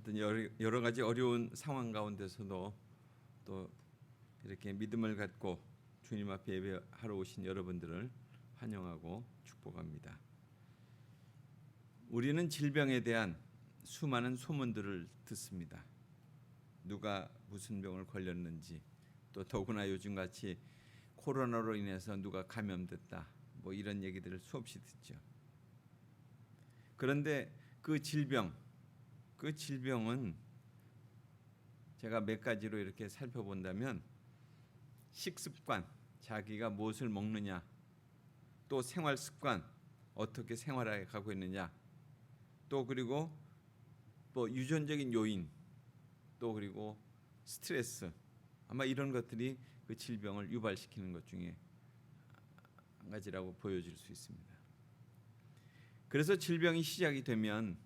어떤 여러 가지 어려운 상황 가운데서도 또 이렇게 믿음을 갖고 주님 앞에 예배하러 오신 여러분들을 환영하고 축복합니다. 우리는 질병에 대한 수많은 소문들을 듣습니다. 누가 무슨 병을 걸렸는지, 또 더구나 요즘같이 코로나로 인해서 누가 감염됐다, 뭐 이런 얘기들을 수없이 듣죠. 그런데 그 질병은 제가 몇 가지로 이렇게 살펴본다면, 식습관, 자기가 무엇을 먹느냐, 또 생활 습관, 어떻게 생활해 가고 있느냐, 또 그리고 뭐 유전적인 요인, 또 그리고 스트레스, 아마 이런 것들이 그 질병을 유발시키는 것 중에 한 가지라고 보여질 수 있습니다. 그래서 질병이 시작이 되면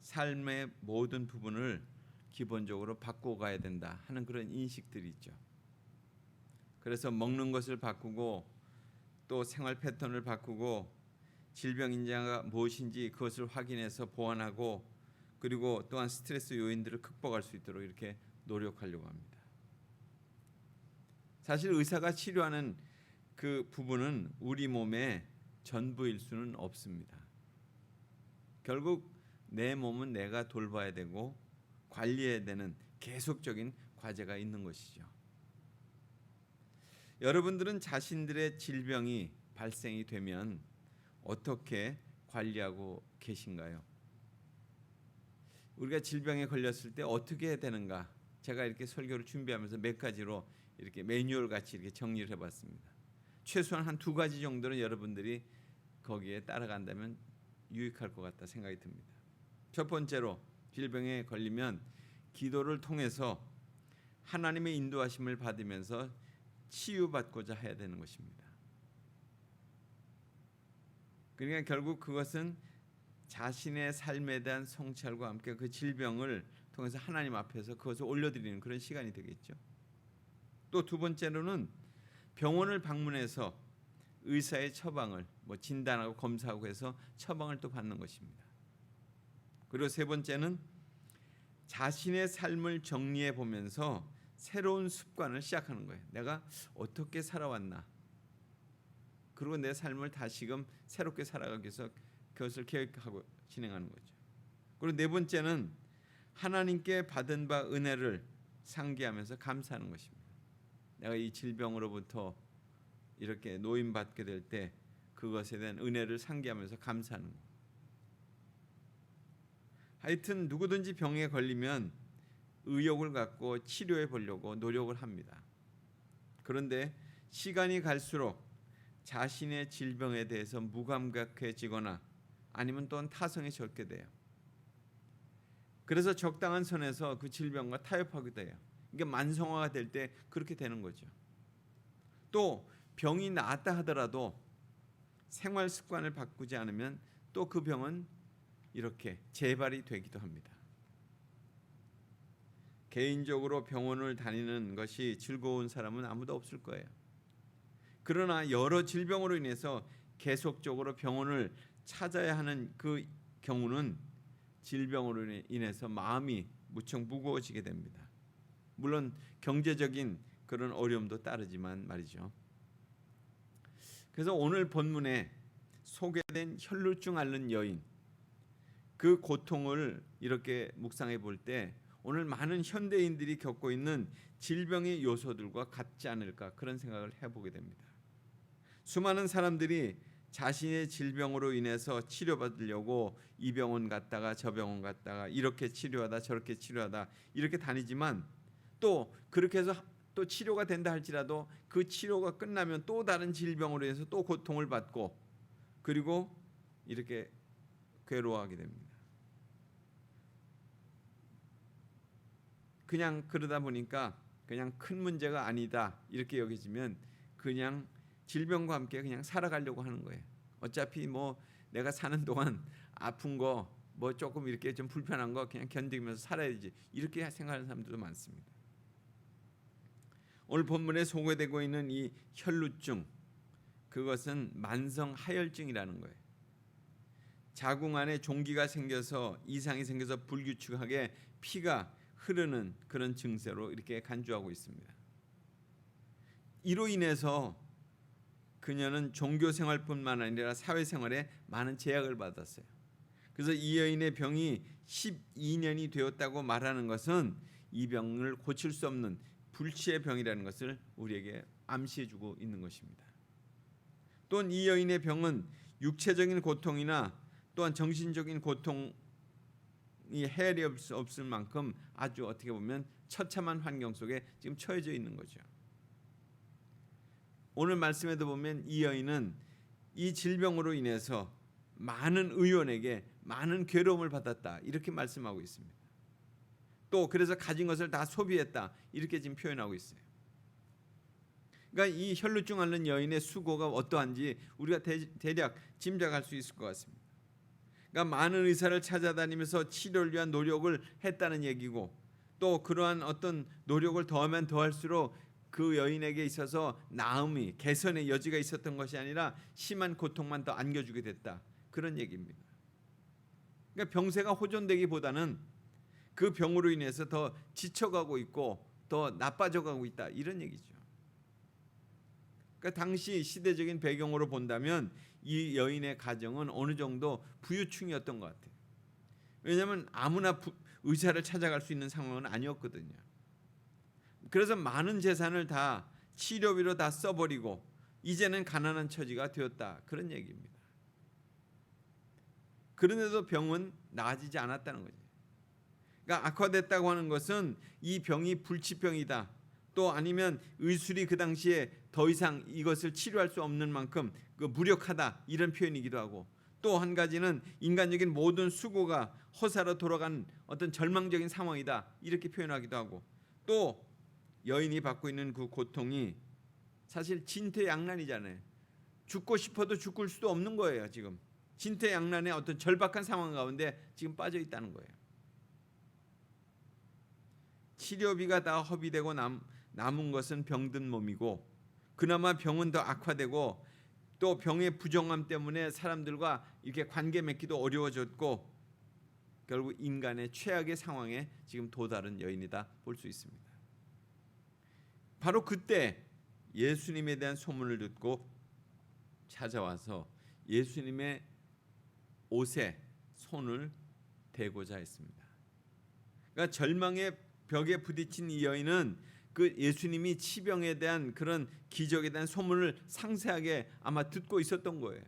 삶의 모든 부분을 기본적으로 바꾸어 가야 된다 하는 그런 인식들이 있죠. 그래서 먹는 것을 바꾸고, 또 생활 패턴을 바꾸고, 질병 인자가 무엇인지 그것을 확인해서 보완하고, 그리고 또한 스트레스 요인들을 극복할 수 있도록 이렇게 노력하려고 합니다. 사실 의사가 치료하는 그 부분은 우리 몸의 전부일 수는 없습니다. 결국 내 몸은 내가 돌봐야 되고 관리해야 되는 계속적인 과제가 있는 것이죠. 여러분들은 자신들의 질병이 발생이 되면 어떻게 관리하고 계신가요? 우리가 질병에 걸렸을 때 어떻게 해야 되는가? 제가 이렇게 설교를 준비하면서 몇 가지로 이렇게 매뉴얼 같이 이렇게 정리를 해봤습니다. 최소한 한 2가지 정도는 여러분들이 거기에 따라간다면 유익할 것 같다 생각이 듭니다. 첫 번째로, 질병에 걸리면 기도를 통해서 하나님의 인도하심을 받으면서 치유받고자 해야 되는 것입니다. 그러니까 결국 그것은 자신의 삶에 대한 성찰과 함께 그 질병을 통해서 하나님 앞에서 그것을 올려드리는 그런 시간이 되겠죠. 또 2번째로는 병원을 방문해서 의사의 처방을 진단하고 검사하고 해서 처방을 또 받는 것입니다. 그리고 3번째는 자신의 삶을 정리해 보면서 새로운 습관을 시작하는 거예요. 내가 어떻게 살아왔나, 그리고 내 삶을 다시금 새롭게 살아가기 위해서 그것을 계획하고 진행하는 거죠. 그리고 4번째는 하나님께 받은 바 은혜를 상기하면서 감사하는 것입니다. 내가 이 질병으로부터 이렇게 노임받게 될 때 그것에 대한 은혜를 상기하면서 감사하는 것. 하여튼 누구든지 병에 걸리면 의욕을 갖고 치료해 보려고 노력을 합니다. 그런데 시간이 갈수록 자신의 질병에 대해서 무감각해지거나 아니면 또한 타성에 젖게 돼요. 그래서 적당한 선에서 그 질병과 타협하게 돼요. 이게 만성화가 될 때 그렇게 되는 거죠. 또 병이 나았다 하더라도 생활 습관을 바꾸지 않으면 또 그 병은 이렇게 재발이 되기도 합니다. 개인적으로 병원을 다니는 것이 즐거운 사람은 아무도 없을 거예요. 그러나 여러 질병으로 인해서 계속적으로 병원을 찾아야 하는 그 경우는 질병으로 인해서 마음이 무척 무거워지게 됩니다. 물론 경제적인 그런 어려움도 따르지만 말이죠. 그래서 오늘 본문에 소개된 혈루증 앓는 여인, 그 고통을 이렇게 묵상해 볼 때 오늘 많은 현대인들이 겪고 있는 질병의 요소들과 같지 않을까, 그런 생각을 해보게 됩니다. 수많은 사람들이 자신의 질병으로 인해서 치료받으려고 이 병원 갔다가 저 병원 갔다가 이렇게 치료하다 저렇게 치료하다 이렇게 다니지만, 또 그렇게 해서 또 치료가 된다 할지라도 그 치료가 끝나면 또 다른 질병으로 인해서 또 고통을 받고, 그리고 이렇게 괴로워하게 됩니다. 그냥 그러다 보니까 그냥 큰 문제가 아니다 이렇게 여겨지면 그냥 질병과 함께 그냥 살아가려고 하는 거예요. 어차피 뭐 내가 사는 동안 아픈 거 뭐 조금 이렇게 좀 불편한 거 그냥 견디면서 살아야지, 이렇게 생각하는 사람들도 많습니다. 오늘 본문에 소개되고 있는 이 혈루증, 그것은 만성 하혈증이라는 거예요. 자궁 안에 종기가 생겨서 이상이 생겨서 불규칙하게 피가 흐르는 그런 증세로 이렇게 간주하고 있습니다. 이로 인해서 그녀는 종교 생활뿐만 아니라 사회생활에 많은 제약을 받았어요. 그래서 이 여인의 병이 12년이 되었다고 말하는 것은 이 병을 고칠 수 없는 불치의 병이라는 것을 우리에게 암시해주고 있는 것입니다. 또한 이 여인의 병은 육체적인 고통이나 또한 정신적인 고통이 헤아릴 수 없을 만큼 아주 어떻게 보면 처참한 환경 속에 지금 처해져 있는 거죠. 오늘 말씀에도 보면 이 여인은 이 질병으로 인해서 많은 의원에게 많은 괴로움을 받았다 이렇게 말씀하고 있습니다. 또 그래서 가진 것을 다 소비했다 이렇게 지금 표현하고 있어요. 그러니까 이 혈루증 앓는 여인의 수고가 어떠한지 우리가 대략 짐작할 수 있을 것 같습니다. 그러니까 많은 의사를 찾아다니면서 치료를 위한 노력을 했다는 얘기고, 또 그러한 어떤 노력을 더하면 더할수록 그 여인에게 있어서 나음이 개선의 여지가 있었던 것이 아니라 심한 고통만 더 안겨주게 됐다 그런 얘기입니다. 그러니까 병세가 호전되기보다는 그 병으로 인해서 더 지쳐가고 있고 더 나빠져가고 있다 이런 얘기죠. 그러니까 당시 시대적인 배경으로 본다면 이 여인의 가정은 어느 정도 부유층이었던 것 같아요. 왜냐하면 아무나 의사를 찾아갈 수 있는 상황은 아니었거든요. 그래서 많은 재산을 다 치료비로 다 써버리고 이제는 가난한 처지가 되었다 그런 얘기입니다. 그런데도 병은 나아지지 않았다는 거죠. 그러니까 악화됐다고 하는 것은 이 병이 불치병이다, 또 아니면 의술이 그 당시에 더 이상 이것을 치료할 수 없는 만큼 무력하다 이런 표현이기도 하고, 또 한 가지는 인간적인 모든 수고가 허사로 돌아간 어떤 절망적인 상황이다 이렇게 표현하기도 하고, 또 여인이 받고 있는 그 고통이 사실 진퇴양난이잖아요. 죽고 싶어도 죽을 수도 없는 거예요. 지금 진퇴양난의 어떤 절박한 상황 가운데 지금 빠져 있다는 거예요. 치료비가 다 허비되고 남은 것은 병든 몸이고, 그나마 병은 더 악화되고 또 병의 부정함 때문에 사람들과 이렇게 관계 맺기도 어려워졌고 결국 인간의 최악의 상황에 지금 도달한 여인이다 볼 수 있습니다. 바로 그때 예수님에 대한 소문을 듣고 찾아와서 예수님의 옷에 손을 대고자 했습니다. 그러니까 절망의 벽에 부딪힌 이 여인은 그 예수님이 치병에 대한 그런 기적에 대한 소문을 상세하게 아마 듣고 있었던 거예요.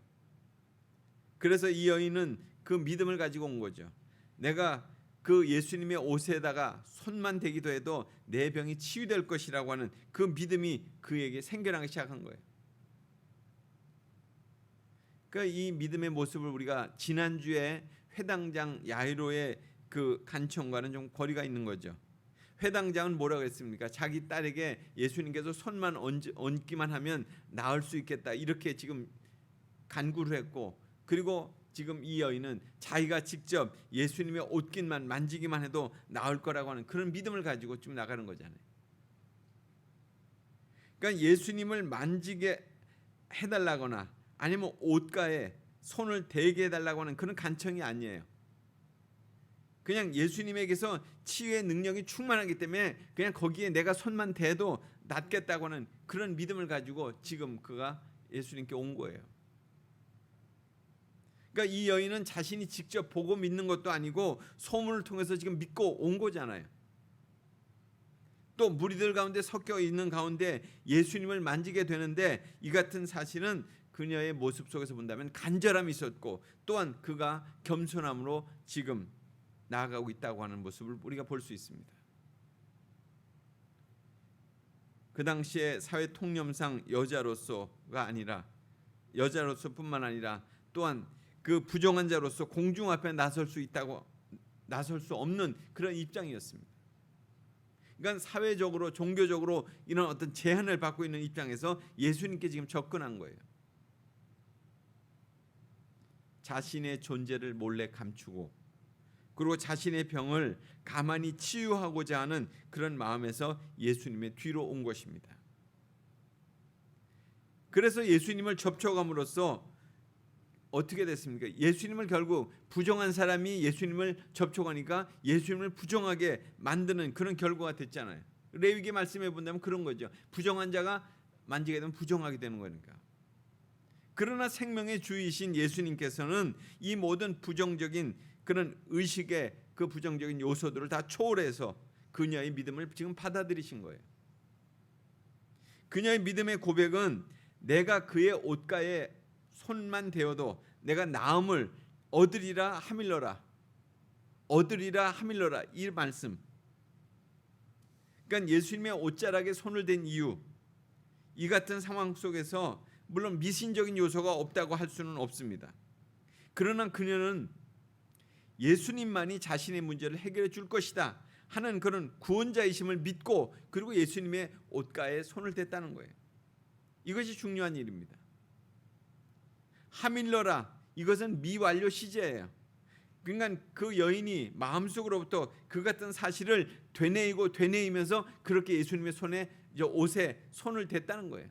그래서 이 여인은 그 믿음을 가지고 온 거죠. 내가 그 예수님의 옷에다가 손만 대기도 해도 내 병이 치유될 것이라고 하는 그 믿음이 그에게 생겨나기 시작한 거예요. 그러니까 이 믿음의 모습을 우리가 지난주에 회당장 야이로의 그 간청과는 좀 거리가 있는 거죠. 회당장은 뭐라고 했습니까? 자기 딸에게 예수님께서 손만 얹기만 하면 나을 수 있겠다 이렇게 지금 간구를 했고, 그리고 지금 이 여인은 자기가 직접 예수님의 옷깃만 만지기만 해도 나을 거라고 하는 그런 믿음을 가지고 좀 나가는 거잖아요. 그러니까 예수님을 만지게 해달라거나 아니면 옷가에 손을 대게 해달라고 하는 그런 간청이 아니에요. 그냥 예수님에게서 치유의 능력이 충만하기 때문에 그냥 거기에 내가 손만 대도 낫겠다고 하는 그런 믿음을 가지고 지금 그가 예수님께 온 거예요. 그러니까 이 여인은 자신이 직접 보고 믿는 것도 아니고 소문을 통해서 지금 믿고 온 거잖아요. 또 무리들 가운데 섞여 있는 가운데 예수님을 만지게 되는데 이 같은 사실은 그녀의 모습 속에서 본다면 간절함이 있었고, 또한 그가 겸손함으로 지금 나아가고 있다고 하는 모습을 우리가 볼 수 있습니다. 그 당시에 사회 통념상 여자로서뿐만 아니라 또한 그 부정한 자로서 공중 앞에 나설 수 없는 그런 입장이었습니다. 그러니까 사회적으로 종교적으로 이런 어떤 제한을 받고 있는 입장에서 예수님께 지금 접근한 거예요. 자신의 존재를 몰래 감추고 그리고 자신의 병을 가만히 치유하고자 하는 그런 마음에서 예수님의 뒤로 온 것입니다. 그래서 예수님을 접촉함으로써 어떻게 됐습니까? 예수님을 결국 부정한 사람이 예수님을 접촉하니까 예수님을 부정하게 만드는 그런 결과가 됐잖아요. 레위기 말씀해 본다면 그런 거죠. 부정한 자가 만지게 되면 부정하게 되는 거니까. 그러나 생명의 주이신 예수님께서는 이 모든 부정적인 그런 의식의 그 부정적인 요소들을 다 초월해서 그녀의 믿음을 지금 받아들이신 거예요. 그녀의 믿음의 고백은 내가 그의 옷가에 손만 대어도 내가 나음을 얻으리라 하밀러라. 얻으리라 하밀러라. 이 말씀. 그러니까 예수님의 옷자락에 손을 댄 이유, 이 같은 상황 속에서 물론 미신적인 요소가 없다고 할 수는 없습니다. 그러나 그녀는 예수님만이 자신의 문제를 해결해 줄 것이다 하는 그런 구원자이심을 믿고 그리고 예수님의 옷가에 손을 댔다는 거예요. 이것이 중요한 일입니다. 하밀러라, 이것은 미완료 시제예요. 그러니까 그 여인이 마음속으로부터 그 같은 사실을 되뇌이면서 그렇게 예수님의 옷에 손을 댔다는 거예요.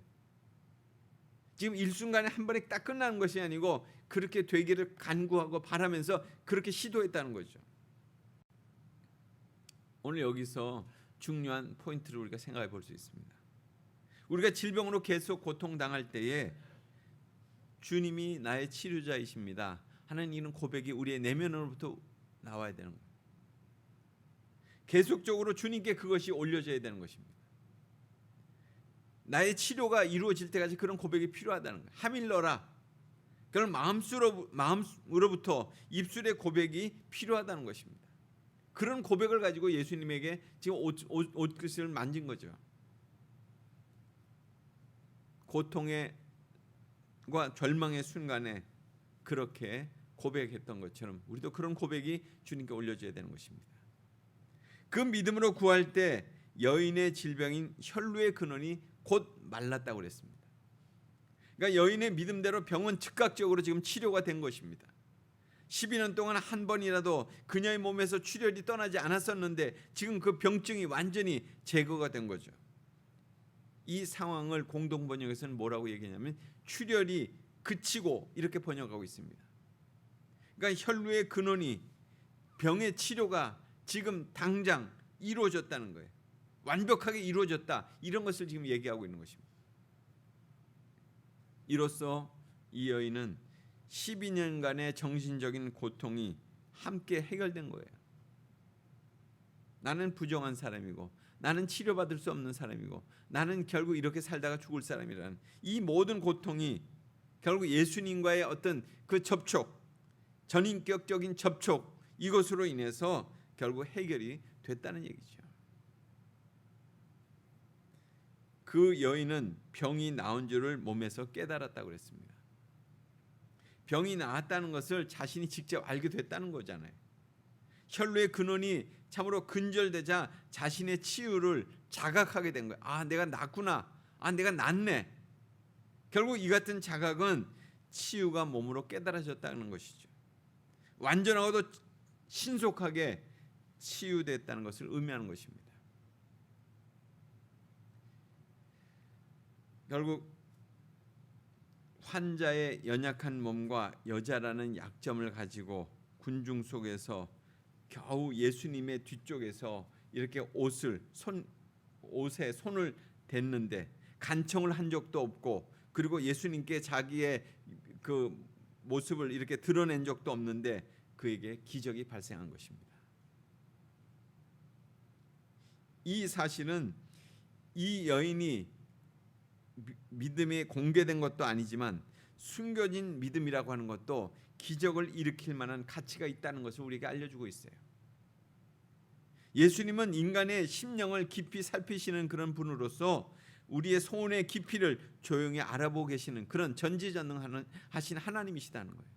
지금 일순간에 한 번에 딱 끝나는 것이 아니고 그렇게 되기를 간구하고 바라면서 그렇게 시도했다는 거죠. 오늘 여기서 중요한 포인트를 우리가 생각해 볼 수 있습니다. 우리가 질병으로 계속 고통당할 때에 주님이 나의 치료자이십니다 하는 이런 고백이 우리의 내면으로부터 나와야 되는 거예요. 계속적으로 주님께 그것이 올려져야 되는 것입니다. 나의 치료가 이루어질 때까지 그런 고백이 필요하다는 거예요. 하밀러라. 그런 마음으로부터 입술의 고백이 필요하다는 것입니다. 그런 고백을 가지고 예수님에게 지금 옷깃을 만진 거죠. 고통과 절망의 순간에 그렇게 고백했던 것처럼 우리도 그런 고백이 주님께 올려져야 되는 것입니다. 그 믿음으로 구할 때 여인의 질병인 혈루의 근원이 곧 말랐다고 그랬습니다. 그러니까 여인의 믿음대로 병은 즉각적으로 지금 치료가 된 것입니다. 12년 동안 한 번이라도 그녀의 몸에서 출혈이 떠나지 않았었는데 지금 그 병증이 완전히 제거가 된 거죠. 이 상황을 공동 번역에서는 뭐라고 얘기하냐면 출혈이 그치고 이렇게 번역하고 있습니다. 그러니까 혈루의 근원이 병의 치료가 지금 당장 이루어졌다는 거예요. 완벽하게 이루어졌다. 이런 것을 지금 얘기하고 있는 것입니다. 이로써 이 여인은 12년간의 정신적인 고통이 함께 해결된 거예요. 나는 부정한 사람이고 나는 치료받을 수 없는 사람이고 나는 결국 이렇게 살다가 죽을 사람이라는 이 모든 고통이 결국 예수님과의 어떤 그 접촉, 전인격적인 접촉, 이것으로 인해서 결국 해결이 됐다는 얘기죠. 그 여인은 병이 나은 줄을 몸에서 깨달았다고 그랬습니다. 병이 나았다는 것을 자신이 직접 알게 됐다는 거잖아요. 혈루의 근원이 참으로 근절되자 자신의 치유를 자각하게 된 거예요. 아, 내가 낫구나. 아, 내가 낫네. 결국 이 같은 자각은 치유가 몸으로 깨달아졌다는 것이죠. 완전하고도 신속하게 치유됐다는 것을 의미하는 것입니다. 결국 환자의 연약한 몸과 여자라는 약점을 가지고 군중 속에서 겨우 예수님의 뒤쪽에서 이렇게 옷에 손을 댔는데 간청을 한 적도 없고 그리고 예수님께 자기의 그 모습을 이렇게 드러낸 적도 없는데 그에게 기적이 발생한 것입니다. 이 사실은 이 여인이 믿음이 공개된 것도 아니지만 숨겨진 믿음이라고 하는 것도 기적을 일으킬 만한 가치가 있다는 것을 우리에게 알려주고 있어요. 예수님은 인간의 심령을 깊이 살피시는 그런 분으로서 우리의 소원의 깊이를 조용히 알아보고 계시는 그런 전지전능하신 하나님이시다는 거예요.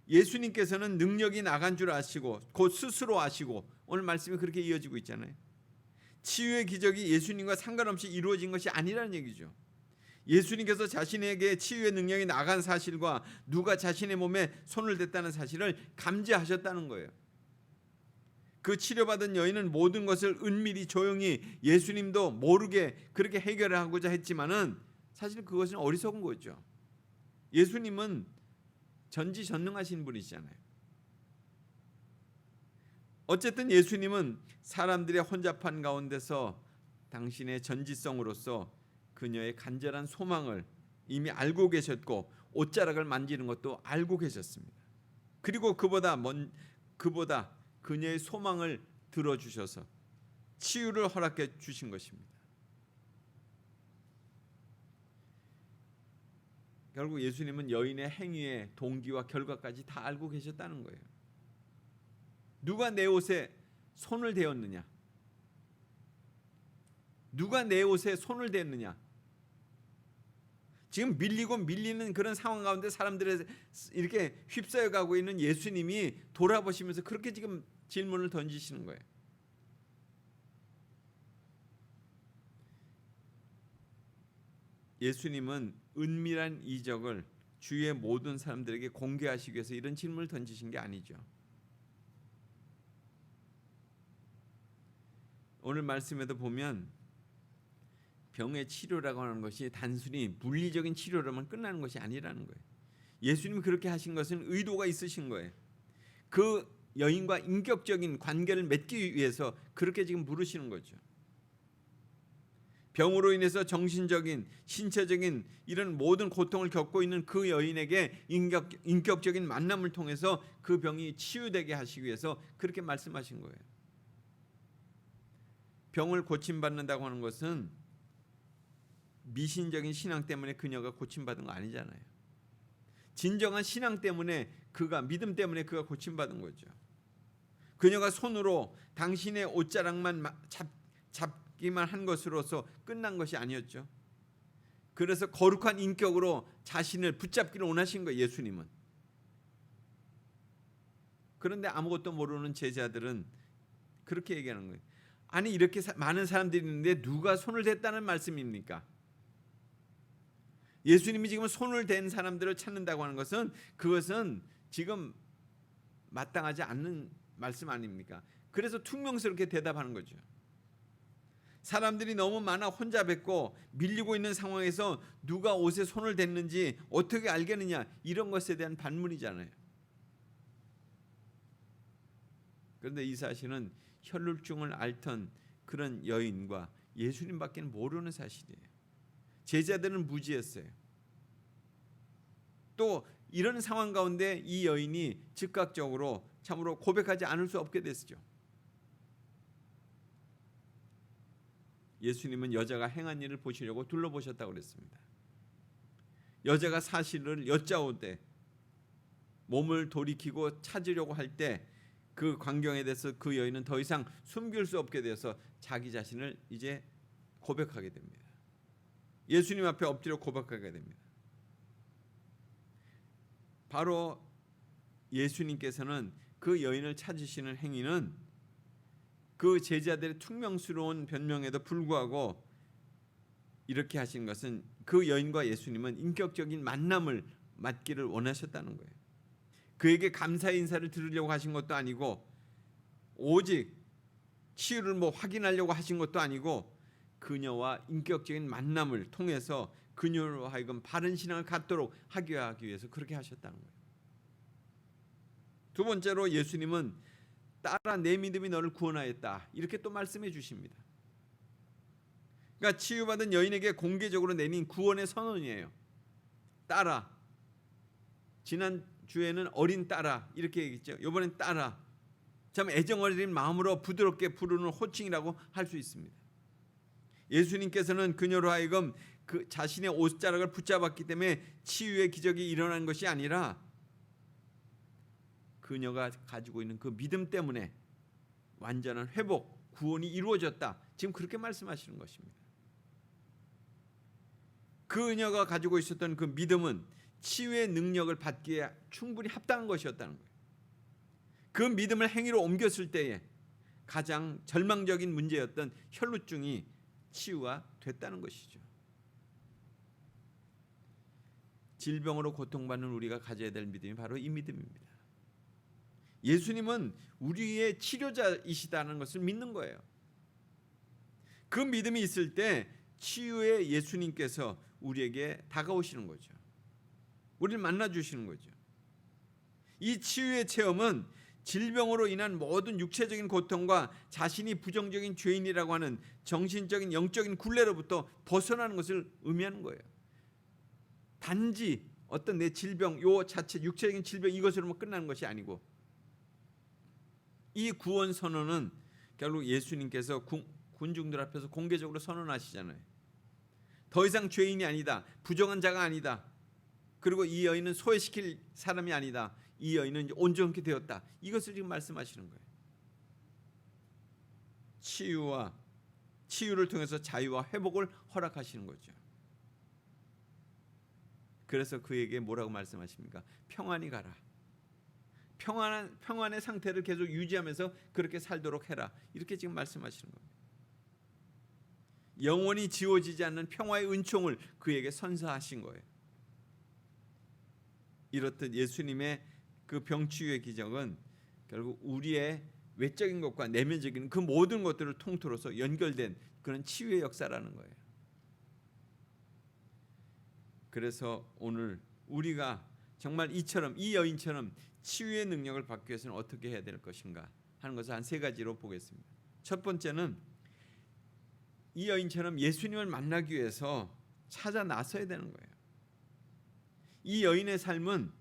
예수님께서는 능력이 나간 줄 아시고 곧 스스로 아시고 오늘 말씀이 그렇게 이어지고 있잖아요. 치유의 기적이 예수님과 상관없이 이루어진 것이 아니라는 얘기죠. 예수님께서 자신에게 치유의 능력이 나간 사실과 누가 자신의 몸에 손을 댔다는 사실을 감지하셨다는 거예요. 그 치료받은 여인은 모든 것을 은밀히 조용히 예수님도 모르게 그렇게 해결하고자 했지만은 사실 그것은 어리석은 거죠. 예수님은 전지전능하신 분이시잖아요. 어쨌든 예수님은 사람들의 혼잡한 가운데서 당신의 전지성으로서 그녀의 간절한 소망을 이미 알고 계셨고 옷자락을 만지는 것도 알고 계셨습니다. 그리고 그보다 그녀의 소망을 들어주셔서 치유를 허락해 주신 것입니다. 결국 예수님은 여인의 행위의 동기와 결과까지 다 알고 계셨다는 거예요. 누가 내 옷에 손을 대었느냐? 누가 내 옷에 손을 댔느냐? 지금 밀리고 밀리는 그런 상황 가운데 사람들의 이렇게 휩싸여 가고 있는 예수님이 돌아보시면서 그렇게 지금 질문을 던지시는 거예요. 예수님은 은밀한 이적을 주위의 모든 사람들에게 공개하시기 위해서 이런 질문을 던지신 게 아니죠. 오늘 말씀에도 보면 병의 치료라고 하는 것이 단순히 물리적인 치료로만 끝나는 것이 아니라는 거예요. 예수님이 그렇게 하신 것은 의도가 있으신 거예요. 그 여인과 인격적인 관계를 맺기 위해서 그렇게 지금 물으시는 거죠. 병으로 인해서 정신적인, 신체적인 이런 모든 고통을 겪고 있는 그 여인에게 인격적인 만남을 통해서 그 병이 치유되게 하시기 위해서 그렇게 말씀하신 거예요. 병을 고침받는다고 하는 것은 미신적인 신앙 때문에 그녀가 고침받은 거 아니잖아요. 진정한 신앙 때문에 믿음 때문에 그가 고침받은 거죠. 그녀가 손으로 당신의 옷자락만 잡기만 한 것으로서 끝난 것이 아니었죠. 그래서 거룩한 인격으로 자신을 붙잡기를 원하신 거예요, 예수님은. 그런데 아무것도 모르는 제자들은 그렇게 얘기하는 거예요. 아니 이렇게 많은 사람들이 있는데 누가 손을 댔다는 말씀입니까? 예수님이 지금 손을 댄 사람들을 찾는다고 하는 것은 그것은 지금 마땅하지 않는 말씀 아닙니까? 그래서 퉁명스럽게 대답하는 거죠. 사람들이 너무 많아 혼잡했고 밀리고 있는 상황에서 누가 옷에 손을 댔는지 어떻게 알겠느냐, 이런 것에 대한 반문이잖아요. 그런데 이 사실은 혈루증을 앓던 그런 여인과 예수님밖에 모르는 사실이에요. 제자들은 무지했어요. 또 이런 상황 가운데 이 여인이 즉각적으로 참으로 고백하지 않을 수 없게 됐죠. 예수님은 여자가 행한 일을 보시려고 둘러보셨다고 그랬습니다. 여자가 사실을 여짜오되 몸을 돌이키고 찾으려고 할 때 그 광경에 대해서 그 여인은 더 이상 숨길 수 없게 되어서 자기 자신을 이제 고백하게 됩니다. 예수님 앞에 엎드려 고백하게 됩니다. 바로 예수님께서는 그 여인을 찾으시는 행위는 그 제자들의 퉁명스러운 변명에도 불구하고 이렇게 하신 것은 그 여인과 예수님은 인격적인 만남을 맞기를 원하셨다는 거예요. 그에게 감사 인사를 드리려고 하신 것도 아니고 오직 치유를 확인하려고 하신 것도 아니고 그녀와 인격적인 만남을 통해서 그녀로 하여금 바른 신앙을 갖도록 하기 위해서 그렇게 하셨다는 거예요. 두 번째로 예수님은 딸아 내 믿음이 너를 구원하였다, 이렇게 또 말씀해 주십니다. 그러니까 치유받은 여인에게 공개적으로 내린 구원의 선언이에요. 딸아, 지난 주에는 어린 딸아 이렇게 얘기했죠. 이번엔 딸아, 참 애정어린 마음으로 부드럽게 부르는 호칭이라고 할 수 있습니다. 예수님께서는 그녀로 하여금 그 자신의 옷자락을 붙잡았기 때문에 치유의 기적이 일어난 것이 아니라 그녀가 가지고 있는 그 믿음 때문에 완전한 회복, 구원이 이루어졌다, 지금 그렇게 말씀하시는 것입니다. 그녀가 가지고 있었던 그 믿음은 치유의 능력을 받기에 충분히 합당한 것이었다는 거예요. 그 믿음을 행위로 옮겼을 때에 가장 절망적인 문제였던 혈루증이 치유가 됐다는 것이죠. 질병으로 고통받는 우리가 가져야 될 믿음이 바로 이 믿음입니다. 예수님은 우리의 치료자이시다는 것을 믿는 거예요. 그 믿음이 있을 때 치유의 예수님께서 우리에게 다가오시는 거죠. 우리를 만나 주시는 거죠. 이 치유의 체험은 질병으로 인한 모든 육체적인 고통과 자신이 부정적인 죄인이라고 하는 정신적인 영적인 굴레로부터 벗어나는 것을 의미하는 거예요. 단지 어떤 내 질병 요 자체 육체적인 질병 이것으로만 끝나는 것이 아니고, 이 구원 선언은 결국 예수님께서 군중들 앞에서 공개적으로 선언하시잖아요. 더 이상 죄인이 아니다. 부정한 자가 아니다. 그리고 이 여인은 소외시킬 사람이 아니다. 이 여인은 온전케 되었다. 이것을 지금 말씀하시는 거예요. 치유를 통해서 자유와 회복을 허락하시는 거죠. 그래서 그에게 뭐라고 말씀하십니까? 평안히 가라. 평안의 상태를 계속 유지하면서 그렇게 살도록 해라. 이렇게 지금 말씀하시는 겁니다. 영원히 지워지지 않는 평화의 은총을 그에게 선사하신 거예요. 이렇듯 예수님의 그 병치유의 기적은 결국 우리의 외적인 것과 내면적인 그 모든 것들을 통틀어서 연결된 그런 치유의 역사라는 거예요. 그래서 오늘 우리가 정말 이 여인처럼 치유의 능력을 받기 위해서는 어떻게 해야 될 것인가 하는 것을 한 세 가지로 보겠습니다. 첫 번째는 이 여인처럼 예수님을 만나기 위해서 찾아 나서야 되는 거예요. 이 여인의 삶은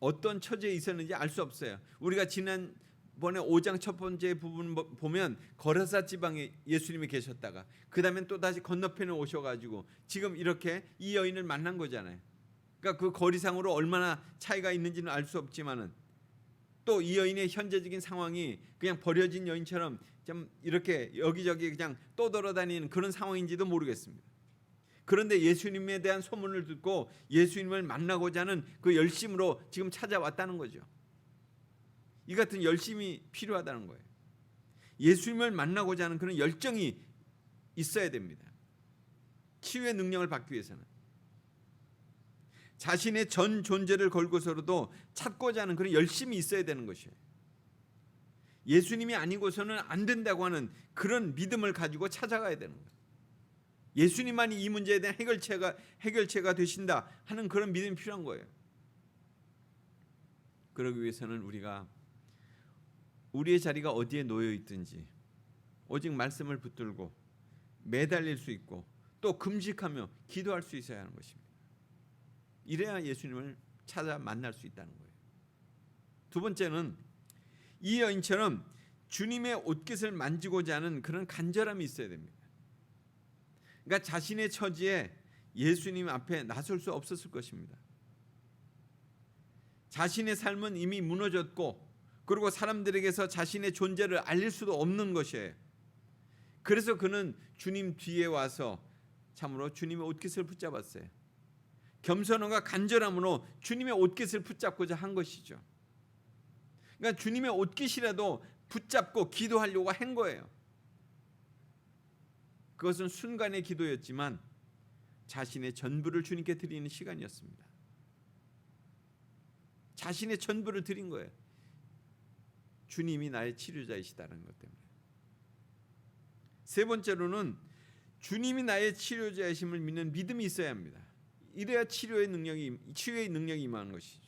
어떤 처지에 있었는지 알 수 없어요. 우리가 지난번에 5장 첫 번째 부분 보면 거라사 지방에 예수님이 계셨다가 그 다음에 또 다시 건너편에 오셔가지고 지금 이렇게 이 여인을 만난 거잖아요. 그러니까 그 거리상으로 얼마나 차이가 있는지는 알 수 없지만은 또 이 여인의 현재적인 상황이 그냥 버려진 여인처럼 좀 이렇게 여기저기 그냥 떠돌아다니는 그런 상황인지도 모르겠습니다. 그런데 예수님에 대한 소문을 듣고 예수님을 만나고자 하는 그 열심으로 지금 찾아왔다는 거죠. 이 같은 열심이 필요하다는 거예요. 예수님을 만나고자 하는 그런 열정이 있어야 됩니다. 치유의 능력을 받기 위해서는 자신의 전 존재를 걸고서라도 찾고자 하는 그런 열심이 있어야 되는 것이에요. 예수님이 아니고서는 안 된다고 하는 그런 믿음을 가지고 찾아가야 되는 거예요. 예수님만이 이 문제에 대한 해결체가 되신다 하는 그런 믿음이 필요한 거예요. 그러기 위해서는 우리가 우리의 자리가 어디에 놓여 있든지 오직 말씀을 붙들고 매달릴 수 있고 또 금식하며 기도할 수 있어야 하는 것입니다. 이래야 예수님을 찾아 만날 수 있다는 거예요. 두 번째는 이 여인처럼 주님의 옷깃을 만지고자 하는 그런 간절함이 있어야 됩니다. 그러니까 자신의 처지에 예수님 앞에 나설 수 없었을 것입니다. 자신의 삶은 이미 무너졌고 그리고 사람들에게서 자신의 존재를 알릴 수도 없는 것이에요. 그래서 그는 주님 뒤에 와서 참으로 주님의 옷깃을 붙잡았어요. 겸손함과 간절함으로 주님의 옷깃을 붙잡고자 한 것이죠. 그러니까 주님의 옷깃이라도 붙잡고 기도하려고 한 거예요. 그것은 순간의 기도였지만 자신의 전부를 주님께 드리는 시간이었습니다. 자신의 전부를 드린 거예요. 주님이 나의 치료자이시다는 것 때문에. 세 번째로는 주님이 나의 치료자이심을 믿는 믿음이 있어야 합니다. 이래야 치유의 능력이 임하는 것이죠.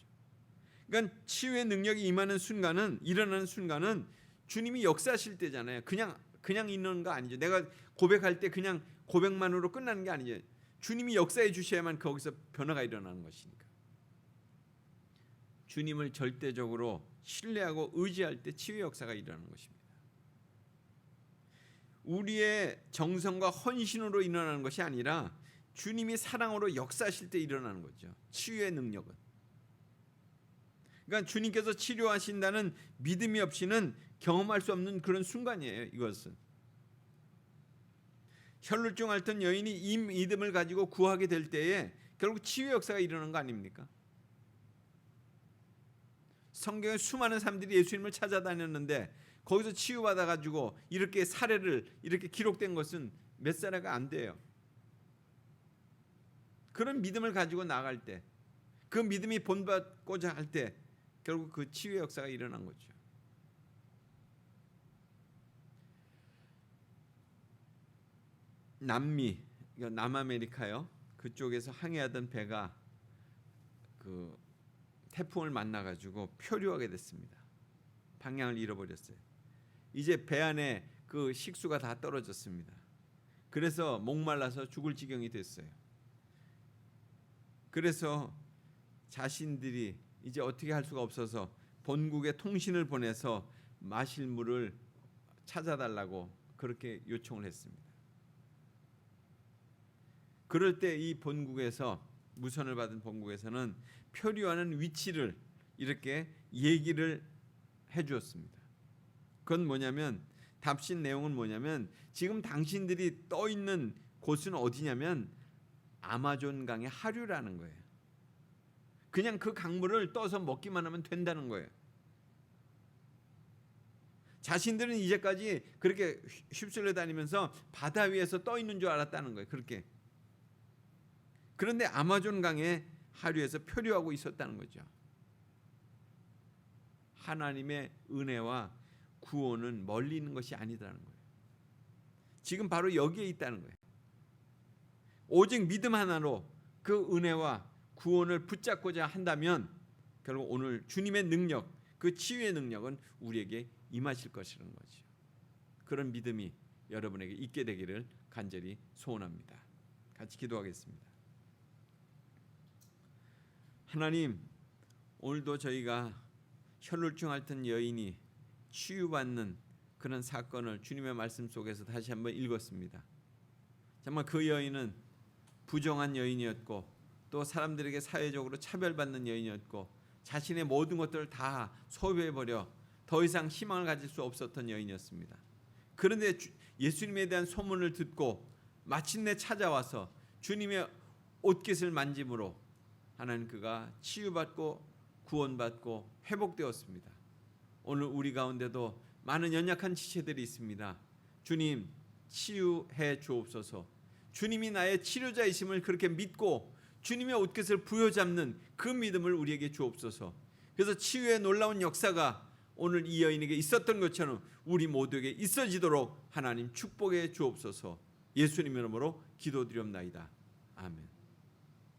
그러니까 치유의 능력이 일어나는 순간은 주님이 역사하실 때잖아요. 그냥 있는 거 아니죠. 내가 고백할 때 그냥 고백만으로 끝나는 게 아니죠. 주님이 역사해 주셔야만 거기서 변화가 일어나는 것이니까. 주님을 절대적으로 신뢰하고 의지할 때 치유의 역사가 일어나는 것입니다. 우리의 정성과 헌신으로 일어나는 것이 아니라 주님이 사랑으로 역사하실 때 일어나는 거죠. 치유의 능력은. 그러니까 주님께서 치료하신다는 믿음이 없이는 경험할 수 없는 그런 순간이에요. 이것은. 혈루증 앓던 여인이 이 믿음을 가지고 구하게 될 때에 결국 치유의 역사가 일어나는 거 아닙니까? 성경에 수많은 사람들이 예수님을 찾아다녔는데 거기서 치유받아가지고 이렇게 사례를 이렇게 기록된 것은 몇 사례가 안 돼요. 그런 믿음을 가지고 나갈 때, 그 믿음이 본받고자 할 때 결국 그 치유의 역사가 일어난 거죠. 남미, 남아메리카요. 그쪽에서 항해하던 배가 그 태풍을 만나 가지고 표류하게 됐습니다. 방향을 잃어버렸어요. 이제 배 안에 그 식수가 다 떨어졌습니다. 그래서 목말라서 죽을 지경이 됐어요. 그래서 자신들이 이제 어떻게 할 수가 없어서 본국에 통신을 보내서 마실 물을 찾아달라고 그렇게 요청을 했습니다. 그럴 때 이 본국에서 무선을 받은 본국에서는 표류하는 위치를 이렇게 얘기를 해주었습니다. 그건 뭐냐면 답신 내용은 뭐냐면 지금 당신들이 떠 있는 곳은 어디냐면 아마존 강의 하류라는 거예요. 그냥 그 강물을 떠서 먹기만 하면 된다는 거예요. 자신들은 이제까지 그렇게 휩쓸려 다니면서 바다 위에서 떠 있는 줄 알았다는 거예요. 그렇게. 그런데 아마존 강의 하류에서 표류하고 있었다는 거죠. 하나님의 은혜와 구원은 멀리 있는 것이 아니라는 거예요. 지금 바로 여기에 있다는 거예요. 오직 믿음 하나로 그 은혜와 구원을 붙잡고자 한다면 결국 오늘 주님의 능력, 그 치유의 능력은 우리에게 임하실 것이라는 거죠. 그런 믿음이 여러분에게 있게 되기를 간절히 소원합니다. 같이 기도하겠습니다. 하나님, 오늘도 저희가 혈루증 앓던 여인이 치유받는 그런 사건을 주님의 말씀 속에서 다시 한번 읽었습니다. 정말 그 여인은 부정한 여인이었고 또 사람들에게 사회적으로 차별받는 여인이었고 자신의 모든 것들을 다 소유해버려 더 이상 희망을 가질 수 없었던 여인이었습니다. 그런데 예수님에 대한 소문을 듣고 마침내 찾아와서 주님의 옷깃을 만짐으로 하나님 그가 치유받고 구원받고 회복되었습니다. 오늘 우리 가운데도 많은 연약한 지체들이 있습니다. 주님 치유해 주옵소서. 주님이 나의 치료자이심을 그렇게 믿고 주님의 옷깃을 부여잡는 그 믿음을 우리에게 주옵소서. 그래서 치유의 놀라운 역사가 오늘 이 여인에게 있었던 것처럼 우리 모두에게 있어지도록 하나님 축복해 주옵소서. 예수님 이름으로 기도드리옵나이다. 아멘.